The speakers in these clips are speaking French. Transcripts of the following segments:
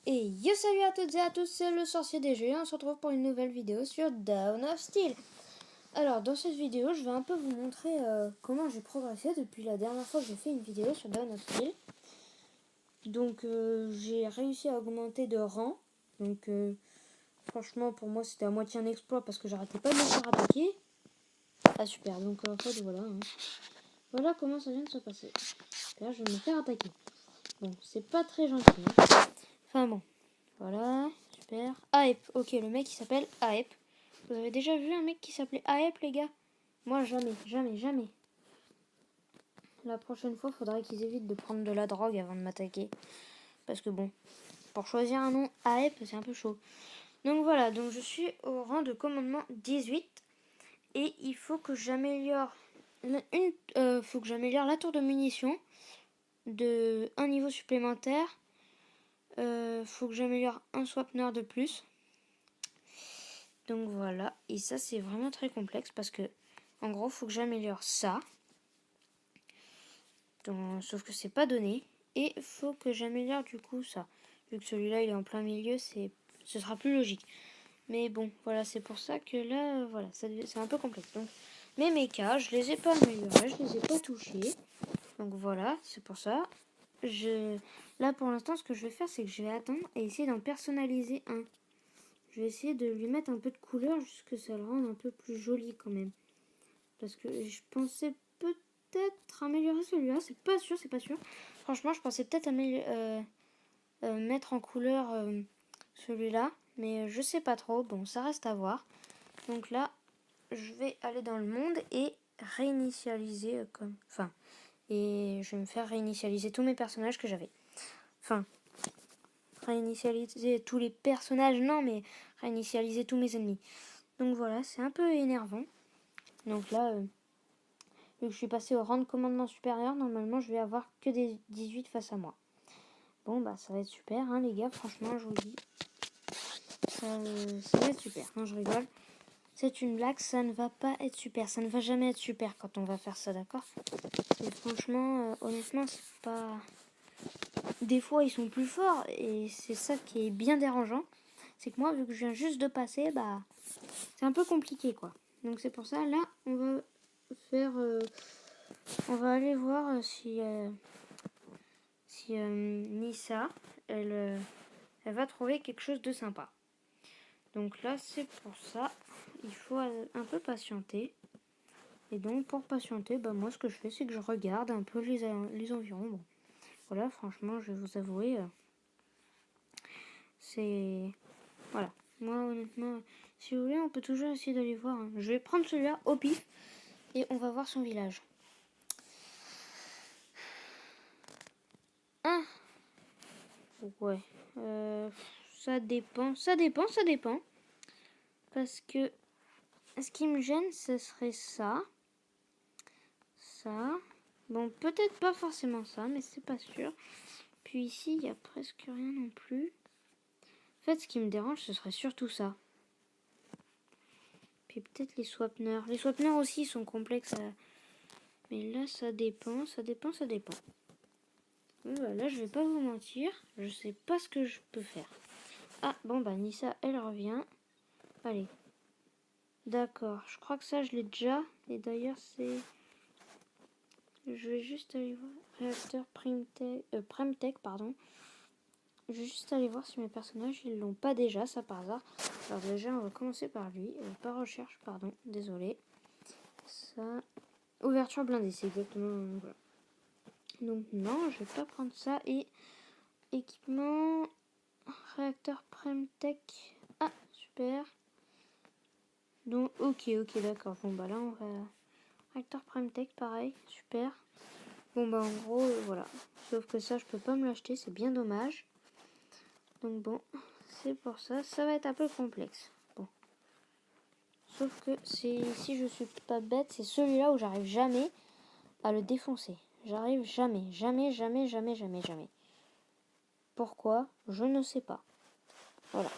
Et yo, salut à toutes et à tous, c'est le sorcier des jeux et on se retrouve pour une nouvelle vidéo sur Dawn of Steel. Alors dans cette vidéo je vais un peu vous montrer comment j'ai progressé depuis la dernière fois que j'ai fait une vidéo sur Dawn of Steel. Donc j'ai réussi à augmenter de rang, donc franchement pour moi c'était à moitié un exploit parce que j'arrêtais pas de me faire attaquer. Ah super, donc en fait voilà, voilà comment ça vient de se passer. Là je vais me faire attaquer. Bon c'est pas très gentil, Enfin bon. Voilà, super. Aep, ok, le mec il s'appelle Aep. Vous avez déjà vu un mec qui s'appelait Aep, les gars? Moi, jamais, jamais, jamais. La prochaine fois, faudrait qu'ils évitent de prendre de la drogue avant de m'attaquer. Parce que bon, pour choisir un nom Aep, c'est un peu chaud. Donc voilà, donc je suis au rang de commandement 18. Et il faut que j'améliore faut que j'améliore la tour de munitions de un niveau supplémentaire. Faut que j'améliore un swapner de plus. Donc voilà, et ça c'est vraiment très complexe parce que en gros faut que j'améliore ça. Donc, sauf que c'est pas donné. Et faut que j'améliore du coup ça. Vu que celui-là il est en plein milieu, ce sera plus logique. Mais bon, voilà, c'est pour ça que là, voilà, c'est un peu complexe. Donc, mes mechas, je les ai pas améliorés, je les ai pas touchés. Donc voilà, c'est pour ça. Là pour l'instant, ce que je vais faire, c'est que je vais attendre et essayer d'en personnaliser un. Je vais essayer de lui mettre un peu de couleur jusqu'à ce que ça le rende un peu plus joli quand même. Parce que je pensais peut-être améliorer celui-là. C'est pas sûr, c'est pas sûr. Franchement, je pensais peut-être mettre en couleur celui-là. Mais je sais pas trop. Bon, ça reste à voir. Donc là, je vais aller dans le monde et réinitialiser et je vais me faire réinitialiser tous mes personnages que j'avais. Enfin, réinitialiser tous les personnages, non, mais réinitialiser tous mes ennemis. Donc voilà, c'est un peu énervant. Donc là, vu que je suis passé au rang de commandement supérieur, normalement je vais avoir que des 18 face à moi. Bon bah ça va être super, hein, les gars, franchement je vous le dis. Ça va être super, je rigole. C'est une blague, ça ne va pas être super. Ça ne va jamais être super quand on va faire ça, d'accord? Et franchement, honnêtement, c'est pas... Des fois ils sont plus forts et c'est ça qui est bien dérangeant. C'est que moi, vu que je viens juste de passer, bah c'est un peu compliqué quoi. Donc c'est pour ça, là, on va faire... on va aller voir si Nissa, elle va trouver quelque chose de sympa. Donc là, c'est pour ça, il faut un peu patienter. Et donc, pour patienter, bah, moi, ce que je fais, c'est que je regarde un peu les environs. Bon, voilà, franchement, je vais vous avouer, c'est... Voilà. Moi, honnêtement, si vous voulez, on peut toujours essayer d'aller voir. Je vais prendre celui-là au pif et on va voir son village. Ah, ouais. Ça dépend. Parce que ce qui me gêne, ce serait ça. Ça. Bon, peut-être pas forcément ça, mais c'est pas sûr. Puis ici, il n'y a presque rien non plus. En fait, ce qui me dérange, ce serait surtout ça. Puis peut-être les swapners. Les swapners aussi sont complexes. Mais là, ça dépend. Là, je vais pas vous mentir. Je sais pas ce que je peux faire. Ah, bon, bah, Nissa, elle revient. Allez. D'accord. Je crois que ça, je l'ai déjà. Et d'ailleurs, c'est... Je vais juste aller voir. Réacteur Premtech, pardon. Je vais juste aller voir si mes personnages, ils l'ont pas déjà, ça par hasard. Alors déjà, on va commencer par lui. Par recherche, pardon. Désolé. Ça... Ouverture blindée, c'est exactement... Voilà. Donc non, je vais pas prendre ça. Et équipement... Réacteur Premtech. Ah, super. Donc, ok, d'accord. Bon, bah là, on va... Réacteur Premtech, pareil. Super. Bon, bah en gros, voilà. Sauf que ça, je peux pas me l'acheter, c'est bien dommage. Donc bon, c'est pour ça. Ça va être un peu complexe. Bon. Sauf que si je suis pas bête, c'est celui-là où j'arrive jamais à le défoncer. J'arrive jamais. Pourquoi? Je ne sais pas. Voilà.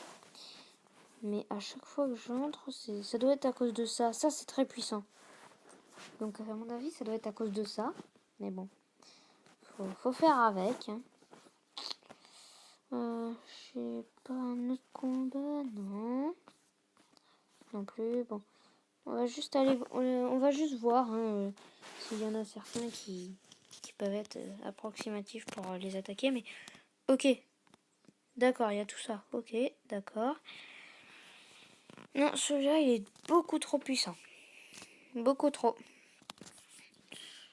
Mais à chaque fois que j'entre, ça doit être à cause de ça. Ça, c'est très puissant. Donc, à mon avis, ça doit être à cause de ça. Mais bon, faut faire avec. Hein. bon. On va juste aller, on va juste voir s'il y en a certains qui peuvent être approximatifs pour les attaquer. Mais ok, d'accord, il y a tout ça. Ok, d'accord. Non, celui-là, il est beaucoup trop puissant. Beaucoup trop.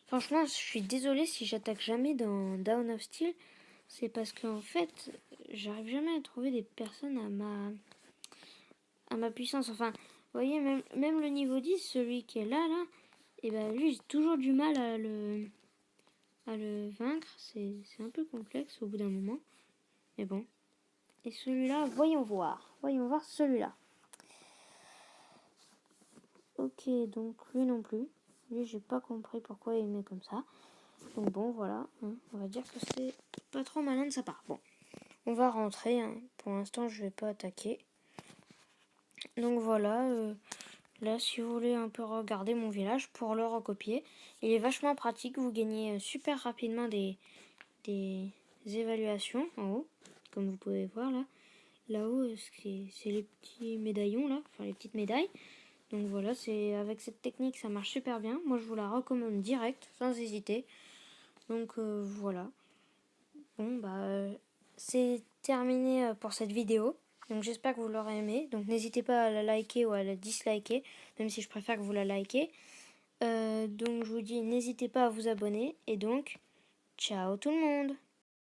Franchement, je suis désolée si j'attaque jamais dans Dawn of Steel. C'est parce qu'en fait, j'arrive jamais à trouver des personnes à ma puissance. Enfin, vous voyez, même le niveau 10, celui qui est là, et ben lui, j'ai toujours du mal à le vaincre. C'est un peu complexe au bout d'un moment. Mais bon. Et celui-là, voyons voir. Voyons voir celui-là. Ok, donc lui non plus. Lui, j'ai pas compris pourquoi il met comme ça. Donc bon, voilà. On va dire que c'est pas trop malin de sa part. Bon, on va rentrer. Pour l'instant, je vais pas attaquer. Donc voilà. Là, si vous voulez un peu regarder mon village pour le recopier, il est vachement pratique. Vous gagnez super rapidement des évaluations en haut, comme vous pouvez voir là. Là-haut, c'est les petits médaillons là, enfin les petites médailles. Donc voilà, avec cette technique, ça marche super bien. Moi, je vous la recommande direct, sans hésiter. Donc voilà. Bon, c'est terminé pour cette vidéo. Donc j'espère que vous l'aurez aimé. Donc n'hésitez pas à la liker ou à la disliker, même si je préfère que vous la likez. Donc je vous dis, n'hésitez pas à vous abonner. Et donc, ciao tout le monde!